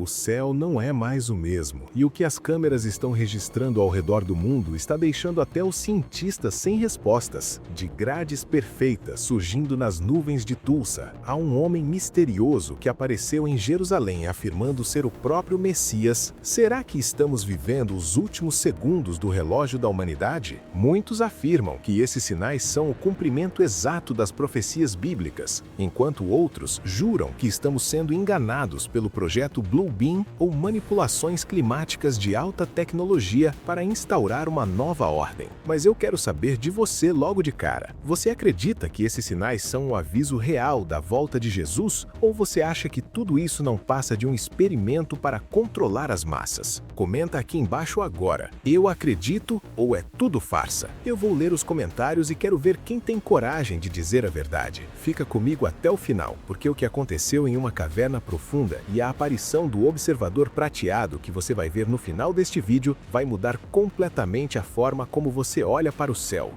O céu não é mais o mesmo, e o que as câmeras estão registrando ao redor do mundo está deixando até os cientistas sem respostas. De grades perfeitas surgindo nas nuvens de Tulsa, há um homem misterioso que apareceu em Jerusalém afirmando ser o próprio Messias. Será que estamos vivendo os últimos segundos do relógio da humanidade? Muitos afirmam que esses sinais são o cumprimento exato das profecias bíblicas, enquanto outros juram que estamos sendo enganados pelo projeto Blue Beam ou manipulações climáticas de alta tecnologia para instaurar uma nova ordem. Mas eu quero saber de você logo de cara. Você acredita que esses sinais são o aviso real da volta de Jesus? Ou você acha que tudo isso não passa de um experimento para controlar as massas? Comenta aqui embaixo agora. Eu acredito ou é tudo farsa? Eu vou ler os comentários e quero ver quem tem coragem de dizer a verdade. Fica comigo até o final, porque o que aconteceu em uma caverna profunda e a aparição do observador prateado que você vai ver no final deste vídeo vai mudar completamente a forma como você olha para o céu.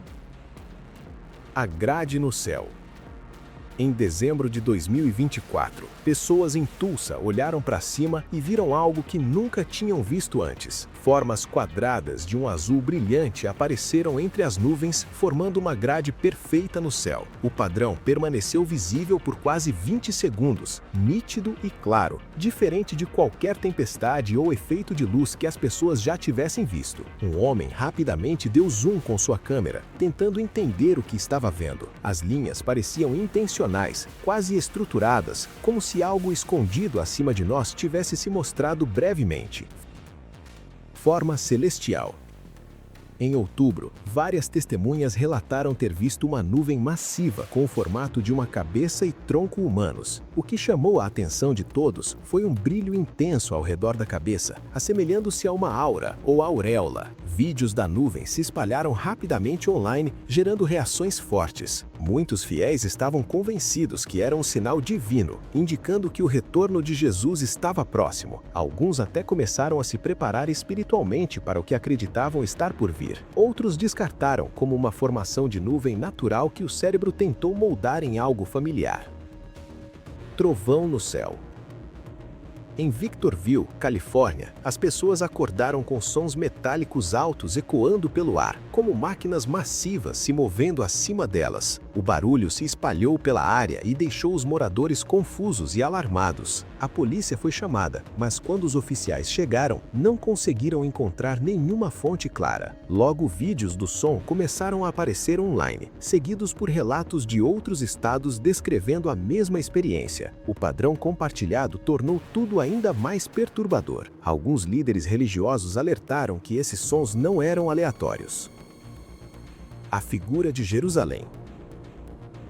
A grade no céu. Em dezembro de 2024, pessoas em Tulsa olharam para cima e viram algo que nunca tinham visto antes. Formas quadradas de um azul brilhante apareceram entre as nuvens, formando uma grade perfeita no céu. O padrão permaneceu visível por quase 20 segundos, nítido e claro, diferente de qualquer tempestade ou efeito de luz que as pessoas já tivessem visto. Um homem rapidamente deu zoom com sua câmera, tentando entender o que estava vendo. As linhas pareciam intencionais, quase estruturadas, como se algo escondido acima de nós tivesse se mostrado brevemente. Forma celestial. Em outubro, várias testemunhas relataram ter visto uma nuvem massiva com o formato de uma cabeça e tronco humanos. O que chamou a atenção de todos foi um brilho intenso ao redor da cabeça, assemelhando-se a uma aura ou auréola. Vídeos da nuvem se espalharam rapidamente online, gerando reações fortes. Muitos fiéis estavam convencidos que era um sinal divino, indicando que o retorno de Jesus estava próximo. Alguns até começaram a se preparar espiritualmente para o que acreditavam estar por vir. Outros descartaram como uma formação de nuvem natural que o cérebro tentou moldar em algo familiar. Trovão no céu. Em Victorville, Califórnia, as pessoas acordaram com sons metálicos altos ecoando pelo ar, como máquinas massivas se movendo acima delas. O barulho se espalhou pela área e deixou os moradores confusos e alarmados. A polícia foi chamada, mas quando os oficiais chegaram, não conseguiram encontrar nenhuma fonte clara. Logo, vídeos do som começaram a aparecer online, seguidos por relatos de outros estados descrevendo a mesma experiência. O padrão compartilhado tornou tudo ainda mais perturbador. Alguns líderes religiosos alertaram que esses sons não eram aleatórios. A figura de Jerusalém.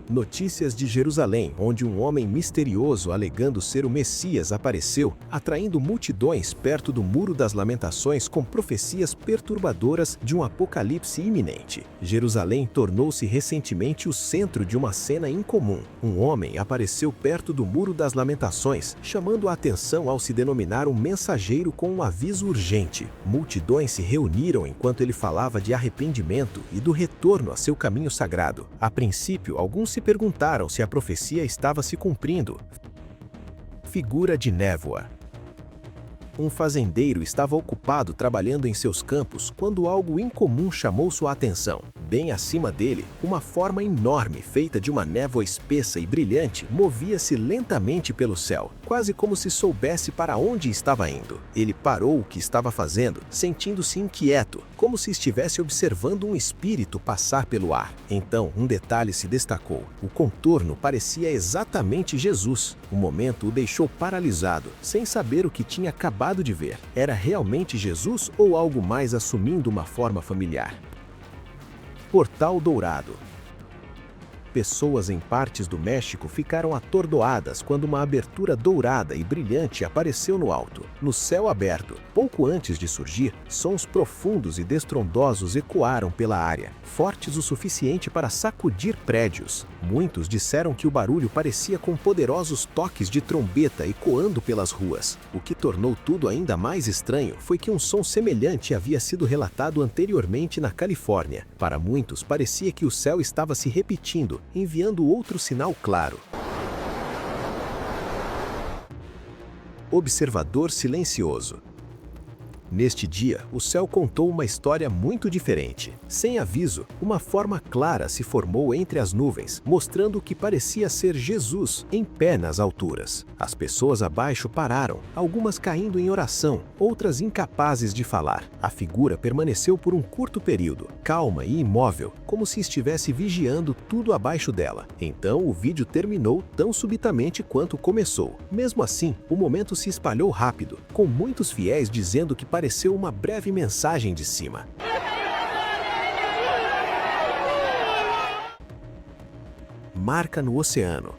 Notícias de Jerusalém, onde um homem misterioso alegando ser o Messias apareceu, atraindo multidões perto do Muro das Lamentações com profecias perturbadoras de um apocalipse iminente. Jerusalém tornou-se recentemente o centro de uma cena incomum. Um homem apareceu perto do Muro das Lamentações, chamando a atenção ao se denominar um mensageiro com um aviso urgente. Multidões se reuniram enquanto ele falava de arrependimento e do retorno a seu caminho sagrado. A princípio, alguns se perguntaram se a profecia estava se cumprindo. Figura de névoa. Um fazendeiro estava ocupado trabalhando em seus campos quando algo incomum chamou sua atenção. Bem acima dele, uma forma enorme feita de uma névoa espessa e brilhante movia-se lentamente pelo céu, quase como se soubesse para onde estava indo. Ele parou o que estava fazendo, sentindo-se inquieto, como se estivesse observando um espírito passar pelo ar. Então, um detalhe se destacou. O contorno parecia exatamente Jesus. O momento o deixou paralisado, sem saber o que tinha acabado de ver. Era realmente Jesus ou algo mais assumindo uma forma familiar? Portal Dourado. Pessoas em partes do México ficaram atordoadas quando uma abertura dourada e brilhante apareceu no alto. No céu aberto, pouco antes de surgir, sons profundos e destrondosos ecoaram pela área, fortes o suficiente para sacudir prédios. Muitos disseram que o barulho parecia com poderosos toques de trombeta ecoando pelas ruas. O que tornou tudo ainda mais estranho foi que um som semelhante havia sido relatado anteriormente na Califórnia. Para muitos, parecia que o céu estava se repetindo, enviando outro sinal claro. Observador silencioso. Neste dia, o céu contou uma história muito diferente. Sem aviso, uma forma clara se formou entre as nuvens, mostrando o que parecia ser Jesus em pé nas alturas. As pessoas abaixo pararam, algumas caindo em oração, outras incapazes de falar. A figura permaneceu por um curto período, calma e imóvel, como se estivesse vigiando tudo abaixo dela. Então, o vídeo terminou tão subitamente quanto começou. Mesmo assim, o momento se espalhou rápido, com muitos fiéis dizendo que pareceu uma breve mensagem de cima. Marca no oceano.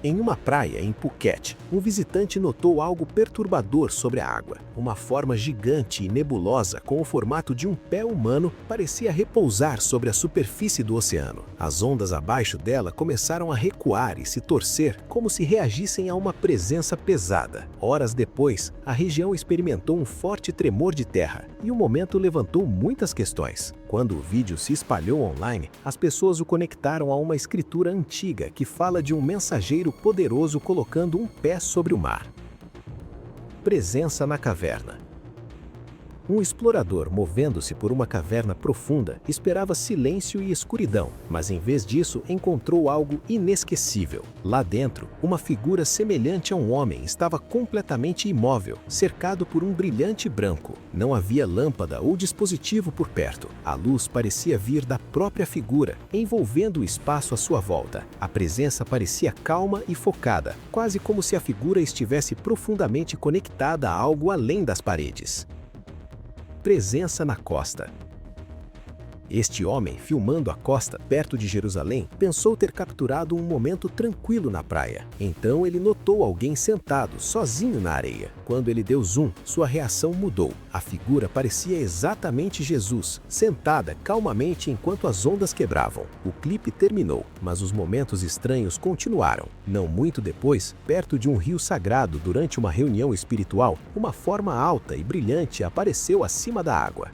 Em uma praia em Phuket, um visitante notou algo perturbador sobre a água. Uma forma gigante e nebulosa com o formato de um pé humano parecia repousar sobre a superfície do oceano. As ondas abaixo dela começaram a recuar e se torcer como se reagissem a uma presença pesada. Horas depois, a região experimentou um forte tremor de terra e o momento levantou muitas questões. Quando o vídeo se espalhou online, as pessoas o conectaram a uma escritura antiga que fala de um mensageiro poderoso colocando um pé sobre o mar. Presença na caverna. Um explorador, movendo-se por uma caverna profunda, esperava silêncio e escuridão, mas em vez disso encontrou algo inesquecível. Lá dentro, uma figura semelhante a um homem estava completamente imóvel, cercado por um brilhante branco. Não havia lâmpada ou dispositivo por perto. A luz parecia vir da própria figura, envolvendo o espaço à sua volta. A presença parecia calma e focada, quase como se a figura estivesse profundamente conectada a algo além das paredes. Presença na costa. Este homem, filmando a costa perto de Jerusalém, pensou ter capturado um momento tranquilo na praia. Então ele notou alguém sentado, sozinho na areia. Quando ele deu zoom, sua reação mudou. A figura parecia exatamente Jesus, sentada calmamente enquanto as ondas quebravam. O clipe terminou, mas os momentos estranhos continuaram. Não muito depois, perto de um rio sagrado durante uma reunião espiritual, uma forma alta e brilhante apareceu acima da água.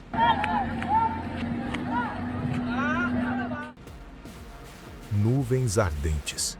Nuvens ardentes.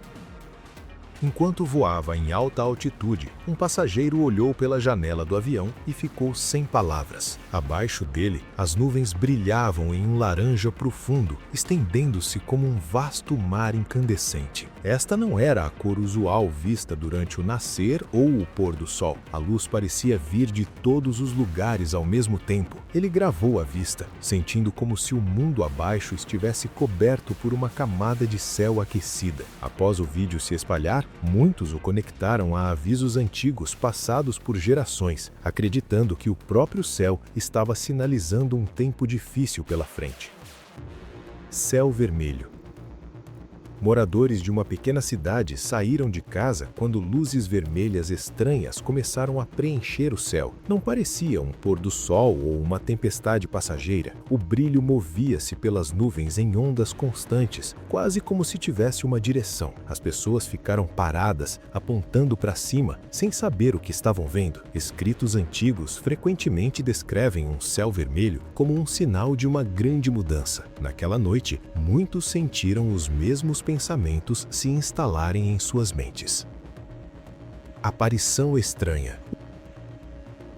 Enquanto voava em alta altitude, um passageiro olhou pela janela do avião e ficou sem palavras. Abaixo dele, as nuvens brilhavam em um laranja profundo, estendendo-se como um vasto mar incandescente. Esta não era a cor usual vista durante o nascer ou o pôr do sol. A luz parecia vir de todos os lugares ao mesmo tempo. Ele gravou a vista, sentindo como se o mundo abaixo estivesse coberto por uma camada de céu aquecida. Após o vídeo se espalhar, muitos o conectaram a avisos antigos passados por gerações, acreditando que o próprio céu estava sinalizando um tempo difícil pela frente. Céu vermelho. Moradores de uma pequena cidade saíram de casa quando luzes vermelhas estranhas começaram a preencher o céu. Não parecia um pôr do sol ou uma tempestade passageira. O brilho movia-se pelas nuvens em ondas constantes, quase como se tivesse uma direção. As pessoas ficaram paradas, apontando para cima, sem saber o que estavam vendo. Escritos antigos frequentemente descrevem um céu vermelho como um sinal de uma grande mudança. Naquela noite, muitos sentiram os mesmos pensamentos se instalarem em suas mentes. Aparição estranha.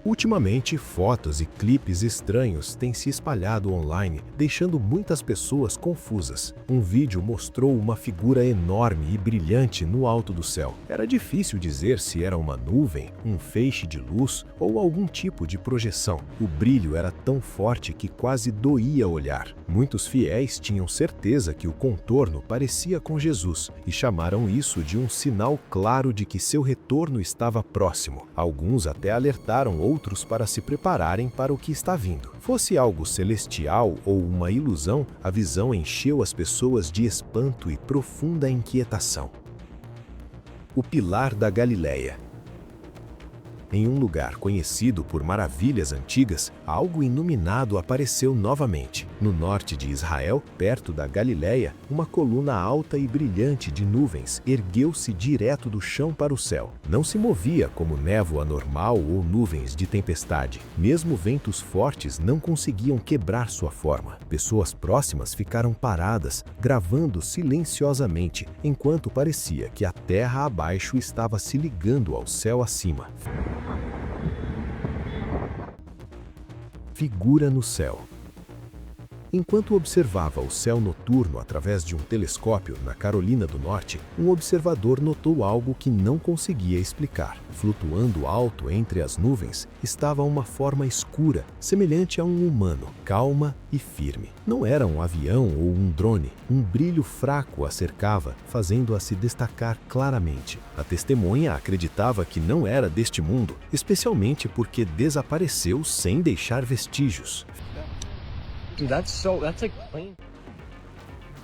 Ultimamente, fotos e clipes estranhos têm se espalhado online, deixando muitas pessoas confusas. Um vídeo mostrou uma figura enorme e brilhante no alto do céu. Era difícil dizer se era uma nuvem, um feixe de luz ou algum tipo de projeção. O brilho era tão forte que quase doía olhar. Muitos fiéis tinham certeza que o contorno parecia com Jesus e chamaram isso de um sinal claro de que seu retorno estava próximo. Alguns até alertaram outros para se prepararem para o que está vindo. Fosse algo celestial ou uma ilusão, a visão encheu as pessoas de espanto e profunda inquietação. O Pilar da Galileia. Em um lugar conhecido por maravilhas antigas, algo iluminado apareceu novamente. No norte de Israel, perto da Galileia, uma coluna alta e brilhante de nuvens ergueu-se direto do chão para o céu. Não se movia como névoa normal ou nuvens de tempestade. Mesmo ventos fortes não conseguiam quebrar sua forma. Pessoas próximas ficaram paradas, gravando silenciosamente, enquanto parecia que a terra abaixo estava se ligando ao céu acima. Figura no céu. Enquanto observava o céu noturno através de um telescópio na Carolina do Norte, um observador notou algo que não conseguia explicar. Flutuando alto entre as nuvens estava uma forma escura, semelhante a um humano, calma e firme. Não era um avião ou um drone. Um brilho fraco a cercava, fazendo-a se destacar claramente. A testemunha acreditava que não era deste mundo, especialmente porque desapareceu sem deixar vestígios. That's like plain.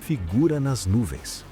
Figura nas nuvens.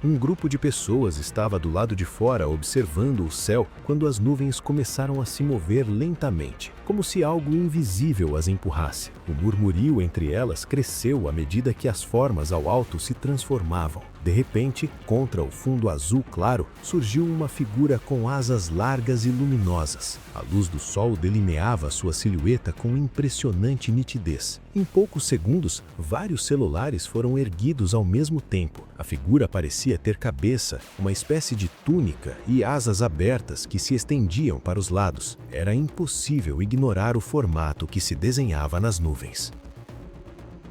Um grupo de pessoas estava do lado de fora observando o céu quando as nuvens começaram a se mover lentamente, como se algo invisível as empurrasse. O murmurio entre elas cresceu à medida que as formas ao alto se transformavam. De repente, contra o fundo azul claro, surgiu uma figura com asas largas e luminosas. A luz do sol delineava sua silhueta com impressionante nitidez. Em poucos segundos, vários celulares foram erguidos ao mesmo tempo. A figura parecia ter cabeça, uma espécie de túnica e asas abertas que se estendiam para os lados. Era impossível ignorar o formato que se desenhava nas nuvens.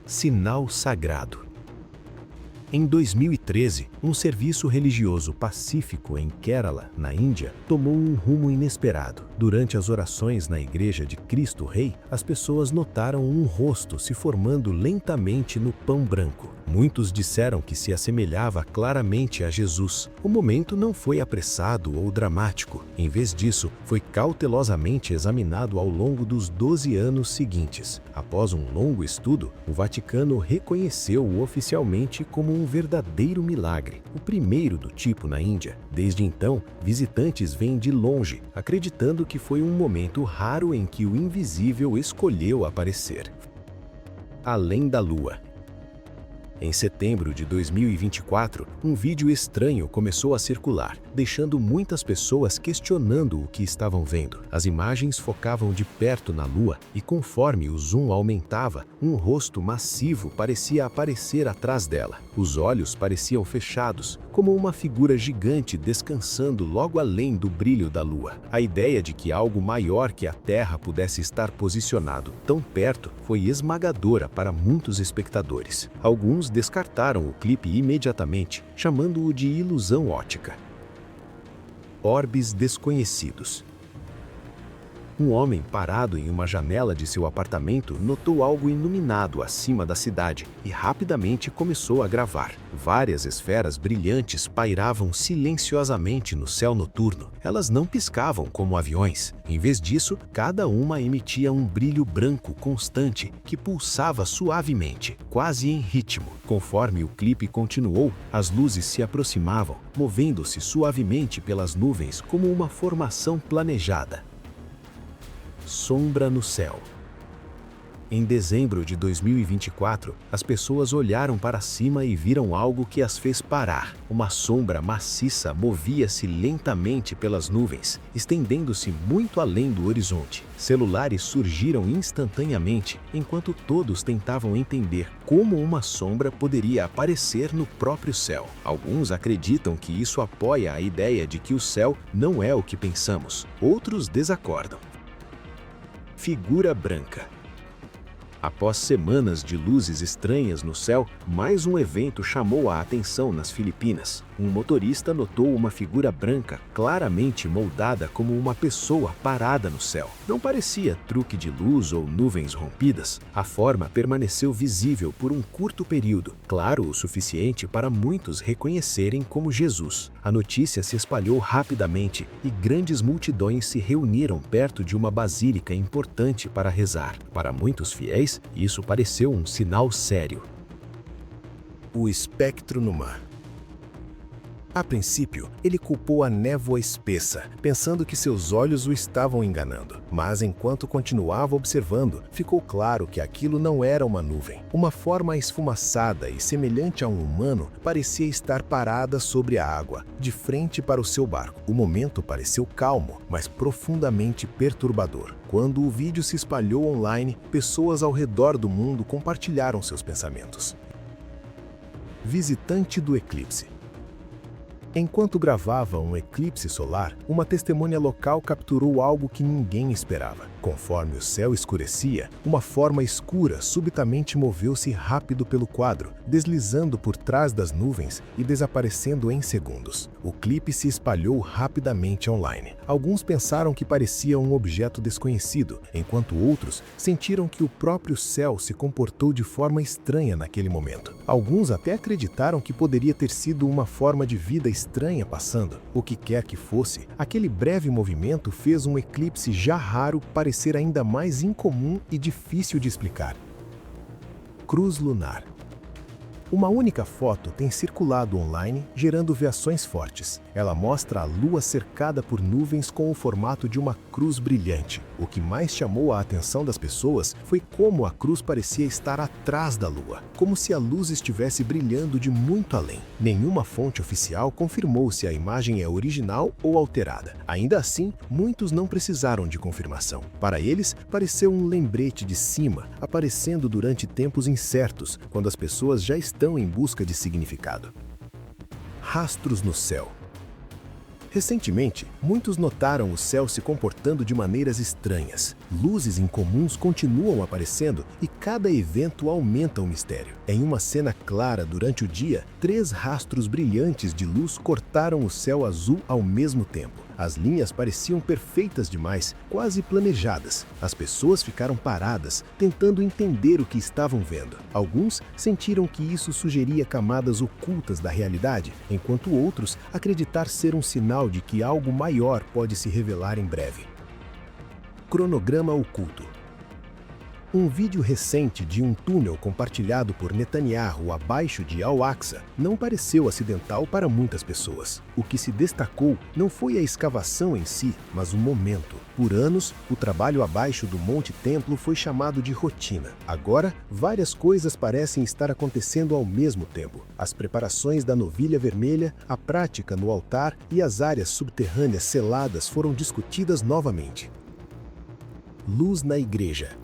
Sinal sagrado. Em 2013, um serviço religioso pacífico em Kerala, na Índia, tomou um rumo inesperado. Durante as orações na Igreja de Cristo Rei, as pessoas notaram um rosto se formando lentamente no pão branco. Muitos disseram que se assemelhava claramente a Jesus. O momento não foi apressado ou dramático. Em vez disso, foi cautelosamente examinado ao longo dos 12 anos seguintes. Após um longo estudo, o Vaticano reconheceu-o oficialmente como um verdadeiro milagre, o primeiro do tipo na Índia. Desde então, visitantes vêm de longe, acreditando que foi um momento raro em que o invisível escolheu aparecer. Além da Lua. Em setembro de 2024, um vídeo estranho começou a circular, deixando muitas pessoas questionando o que estavam vendo. As imagens focavam de perto na Lua e, conforme o zoom aumentava, um rosto massivo parecia aparecer atrás dela. Os olhos pareciam fechados, como uma figura gigante descansando logo além do brilho da Lua. A ideia de que algo maior que a Terra pudesse estar posicionado tão perto foi esmagadora para muitos espectadores. Alguns descartaram o clipe imediatamente, chamando-o de ilusão óptica. Orbes desconhecidos. Um homem parado em uma janela de seu apartamento notou algo iluminado acima da cidade e rapidamente começou a gravar. Várias esferas brilhantes pairavam silenciosamente no céu noturno. Elas não piscavam como aviões. Em vez disso, cada uma emitia um brilho branco constante que pulsava suavemente, quase em ritmo. Conforme o clipe continuou, as luzes se aproximavam, movendo-se suavemente pelas nuvens como uma formação planejada. Sombra no céu. Em dezembro de 2024, as pessoas olharam para cima e viram algo que as fez parar. Uma sombra maciça movia-se lentamente pelas nuvens, estendendo-se muito além do horizonte. Celulares surgiram instantaneamente, enquanto todos tentavam entender como uma sombra poderia aparecer no próprio céu. Alguns acreditam que isso apoia a ideia de que o céu não é o que pensamos. Outros desacordam. Figura branca. Após semanas de luzes estranhas no céu, mais um evento chamou a atenção nas Filipinas. Um motorista notou uma figura branca claramente moldada como uma pessoa parada no céu. Não parecia truque de luz ou nuvens rompidas. A forma permaneceu visível por um curto período, claro o suficiente para muitos reconhecerem como Jesus. A notícia se espalhou rapidamente e grandes multidões se reuniram perto de uma basílica importante para rezar. Para muitos fiéis, isso pareceu um sinal sério. O espectro no mar. A princípio, ele culpou a névoa espessa, pensando que seus olhos o estavam enganando. Mas enquanto continuava observando, ficou claro que aquilo não era uma nuvem. Uma forma esfumaçada e semelhante a um humano parecia estar parada sobre a água, de frente para o seu barco. O momento pareceu calmo, mas profundamente perturbador. Quando o vídeo se espalhou online, pessoas ao redor do mundo compartilharam seus pensamentos. Visitante do eclipse. Enquanto gravava um eclipse solar, uma testemunha local capturou algo que ninguém esperava. Conforme o céu escurecia, uma forma escura subitamente moveu-se rápido pelo quadro, deslizando por trás das nuvens e desaparecendo em segundos. O clipe se espalhou rapidamente online. Alguns pensaram que parecia um objeto desconhecido, enquanto outros sentiram que o próprio céu se comportou de forma estranha naquele momento. Alguns até acreditaram que poderia ter sido uma forma de vida estranha passando. O que quer que fosse, aquele breve movimento fez um eclipse já raro parecer ainda mais incomum e difícil de explicar. Cruz lunar. Uma única foto tem circulado online, gerando reações fortes. Ela mostra a Lua cercada por nuvens com o formato de uma cruz brilhante. O que mais chamou a atenção das pessoas foi como a cruz parecia estar atrás da Lua, como se a luz estivesse brilhando de muito além. Nenhuma fonte oficial confirmou se a imagem é original ou alterada. Ainda assim, muitos não precisaram de confirmação. Para eles, pareceu um lembrete de cima, aparecendo durante tempos incertos, quando as pessoas já estão em busca de significado. Rastros no céu. Recentemente, muitos notaram o céu se comportando de maneiras estranhas. Luzes incomuns continuam aparecendo e cada evento aumenta o mistério. Em uma cena clara durante o dia, 3 rastros brilhantes de luz cortaram o céu azul ao mesmo tempo. As linhas pareciam perfeitas demais, quase planejadas. As pessoas ficaram paradas, tentando entender o que estavam vendo. Alguns sentiram que isso sugeria camadas ocultas da realidade, enquanto outros acreditar ser um sinal de que algo maior pode se revelar em breve. Cronograma oculto. Um vídeo recente de um túnel compartilhado por Netanyahu abaixo de Al-Aqsa não pareceu acidental para muitas pessoas. O que se destacou não foi a escavação em si, mas o momento. Por anos, o trabalho abaixo do Monte Templo foi chamado de rotina. Agora, várias coisas parecem estar acontecendo ao mesmo tempo. As preparações da novilha vermelha, a prática no altar e as áreas subterrâneas seladas foram discutidas novamente. Luz na igreja.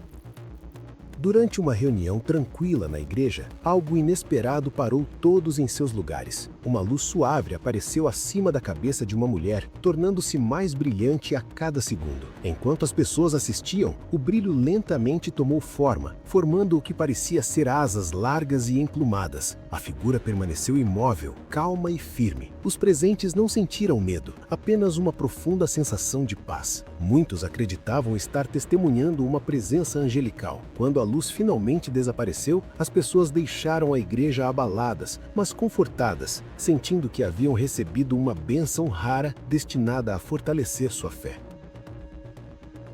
Durante uma reunião tranquila na igreja, algo inesperado parou todos em seus lugares. Uma luz suave apareceu acima da cabeça de uma mulher, tornando-se mais brilhante a cada segundo. Enquanto as pessoas assistiam, o brilho lentamente tomou forma, formando o que parecia ser asas largas e emplumadas. A figura permaneceu imóvel, calma e firme. Os presentes não sentiram medo, apenas uma profunda sensação de paz. Muitos acreditavam estar testemunhando uma presença angelical. Quando a luz finalmente desapareceu, as pessoas deixaram a igreja abaladas, mas confortadas, sentindo que haviam recebido uma bênção rara destinada a fortalecer sua fé.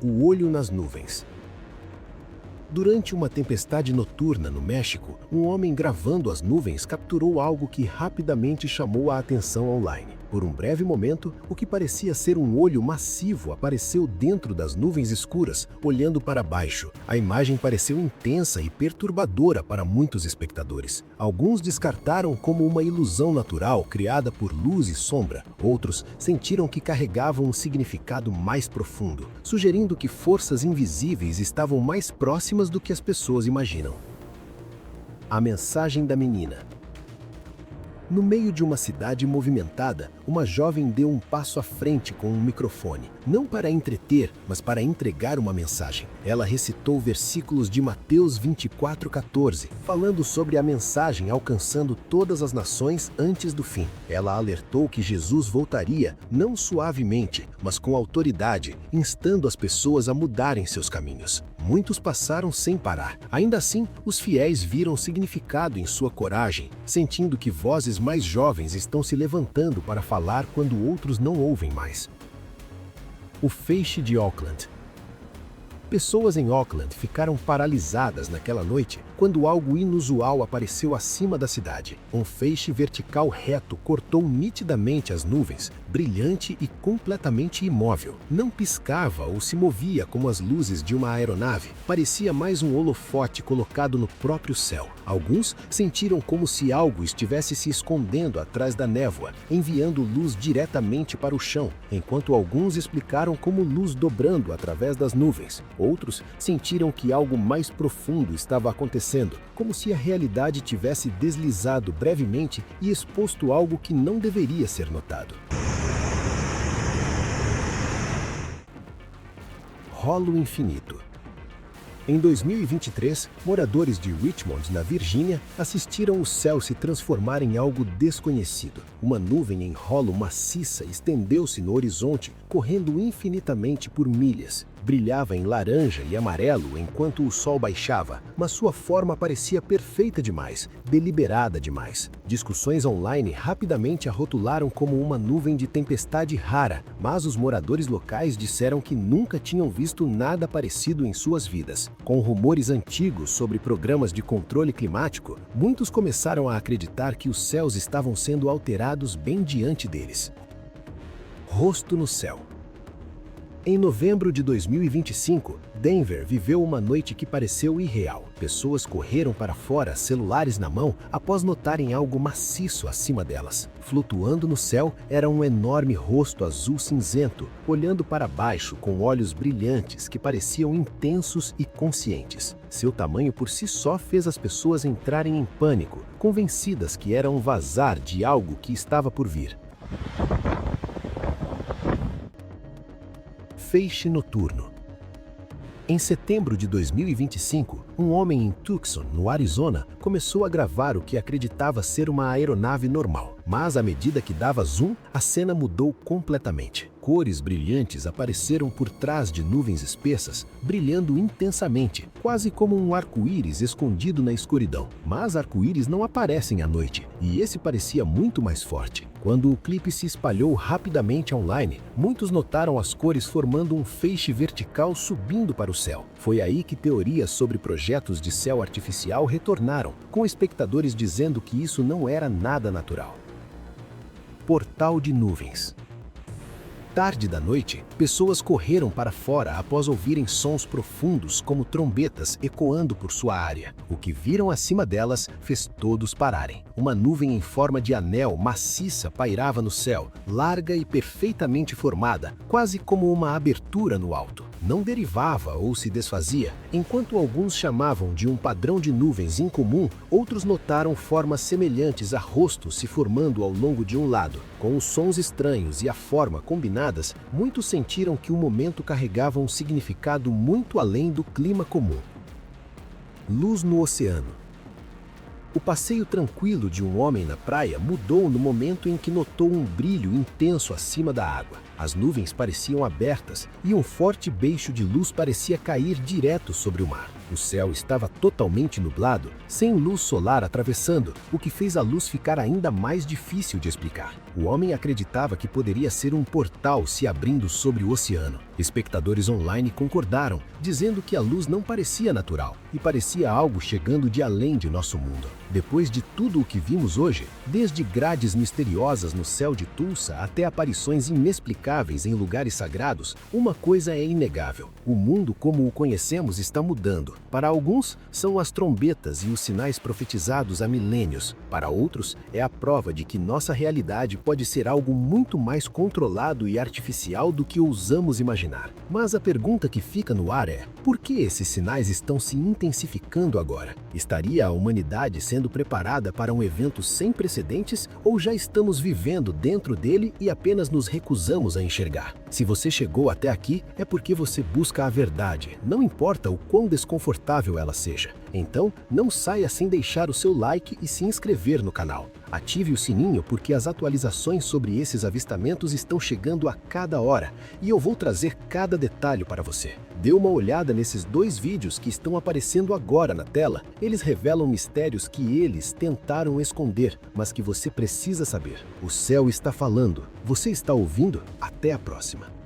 O olho nas nuvens. Durante uma tempestade noturna no México, um homem gravando as nuvens capturou algo que rapidamente chamou a atenção online. Por um breve momento, o que parecia ser um olho massivo apareceu dentro das nuvens escuras, olhando para baixo. A imagem pareceu intensa e perturbadora para muitos espectadores. Alguns descartaram como uma ilusão natural criada por luz e sombra. Outros sentiram que carregavam um significado mais profundo, sugerindo que forças invisíveis estavam mais próximas do que as pessoas imaginam. A mensagem da menina. No meio de uma cidade movimentada, uma jovem deu um passo à frente com um microfone, não para entreter, mas para entregar uma mensagem. Ela recitou versículos de Mateus 24:14, falando sobre a mensagem alcançando todas as nações antes do fim. Ela alertou que Jesus voltaria, não suavemente, mas com autoridade, instando as pessoas a mudarem seus caminhos. Muitos passaram sem parar. Ainda assim, os fiéis viram significado em sua coragem, sentindo que vozes mais jovens estão se levantando para falar quando outros não ouvem mais. O feixe de Auckland. Pessoas em Auckland ficaram paralisadas naquela noite quando algo inusual apareceu acima da cidade. Um feixe vertical reto cortou nitidamente as nuvens, brilhante e completamente imóvel. Não piscava ou se movia como as luzes de uma aeronave. Parecia mais um holofote colocado no próprio céu. Alguns sentiram como se algo estivesse se escondendo atrás da névoa, enviando luz diretamente para o chão, enquanto alguns explicaram como luz dobrando através das nuvens. Outros sentiram que algo mais profundo estava acontecendo, como se a realidade tivesse deslizado brevemente e exposto algo que não deveria ser notado. Rolo infinito. Em 2023, moradores de Richmond, na Virgínia, assistiram o céu se transformar em algo desconhecido. Uma nuvem em rolo maciça estendeu-se no horizonte, correndo infinitamente por milhas. Brilhava em laranja e amarelo enquanto o sol baixava, mas sua forma parecia perfeita demais, deliberada demais. Discussões online rapidamente a rotularam como uma nuvem de tempestade rara, mas os moradores locais disseram que nunca tinham visto nada parecido em suas vidas. Com rumores antigos sobre programas de controle climático, muitos começaram a acreditar que os céus estavam sendo alterados bem diante deles. Rosto no céu. Em novembro de 2025, Denver viveu uma noite que pareceu irreal. Pessoas correram para fora, celulares na mão, após notarem algo maciço acima delas. Flutuando no céu era um enorme rosto azul cinzento, olhando para baixo com olhos brilhantes que pareciam intensos e conscientes. Seu tamanho por si só fez as pessoas entrarem em pânico, convencidas que era um vazar de algo que estava por vir. Feixe noturno. Em setembro de 2025, um homem em Tucson, no Arizona, começou a gravar o que acreditava ser uma aeronave normal. Mas à medida que dava zoom, a cena mudou completamente. Cores brilhantes apareceram por trás de nuvens espessas, brilhando intensamente, quase como um arco-íris escondido na escuridão. Mas arco-íris não aparecem à noite, e esse parecia muito mais forte. Quando o clipe se espalhou rapidamente online, muitos notaram as cores formando um feixe vertical subindo para o céu. Foi aí que teorias sobre projetos de céu artificial retornaram, com espectadores dizendo que isso não era nada natural. Portal de nuvens. Tarde da noite, pessoas correram para fora após ouvirem sons profundos como trombetas ecoando por sua área. O que viram acima delas fez todos pararem. Uma nuvem em forma de anel maciça pairava no céu, larga e perfeitamente formada, quase como uma abertura no alto. Não derivava ou se desfazia. Enquanto alguns chamavam de um padrão de nuvens incomum, outros notaram formas semelhantes a rostos se formando ao longo de um lado. Com os sons estranhos e a forma combinadas, muitos sentiram que o momento carregava um significado muito além do clima comum. Luz no oceano. O passeio tranquilo de um homem na praia mudou no momento em que notou um brilho intenso acima da água. As nuvens pareciam abertas e um forte beijo de luz parecia cair direto sobre o mar. O céu estava totalmente nublado, sem luz solar atravessando, o que fez a luz ficar ainda mais difícil de explicar. O homem acreditava que poderia ser um portal se abrindo sobre o oceano. Espectadores online concordaram, dizendo que a luz não parecia natural e parecia algo chegando de além de nosso mundo. Depois de tudo o que vimos hoje, desde grades misteriosas no céu de Tulsa até aparições inexplicáveis em lugares sagrados, uma coisa é inegável: o mundo como o conhecemos está mudando. Para alguns, são as trombetas e os sinais profetizados há milênios. Para outros, é a prova de que nossa realidade pode ser algo muito mais controlado e artificial do que ousamos imaginar. Mas a pergunta que fica no ar é: por que esses sinais estão se intensificando agora? Estaria a humanidade sendo preparada para um evento sem precedentes ou já estamos vivendo dentro dele e apenas nos recusamos a enxergar? Se você chegou até aqui, é porque você busca a verdade, não importa o quão desconfortável ela seja. Então, não saia sem deixar o seu like e se inscrever no canal. Ative o sininho porque as atualizações sobre esses avistamentos estão chegando a cada hora e eu vou trazer cada detalhe para você. Dê uma olhada nesses 2 vídeos que estão aparecendo agora na tela. Eles revelam mistérios que eles tentaram esconder, mas que você precisa saber. O céu está falando. Você está ouvindo? Até a próxima.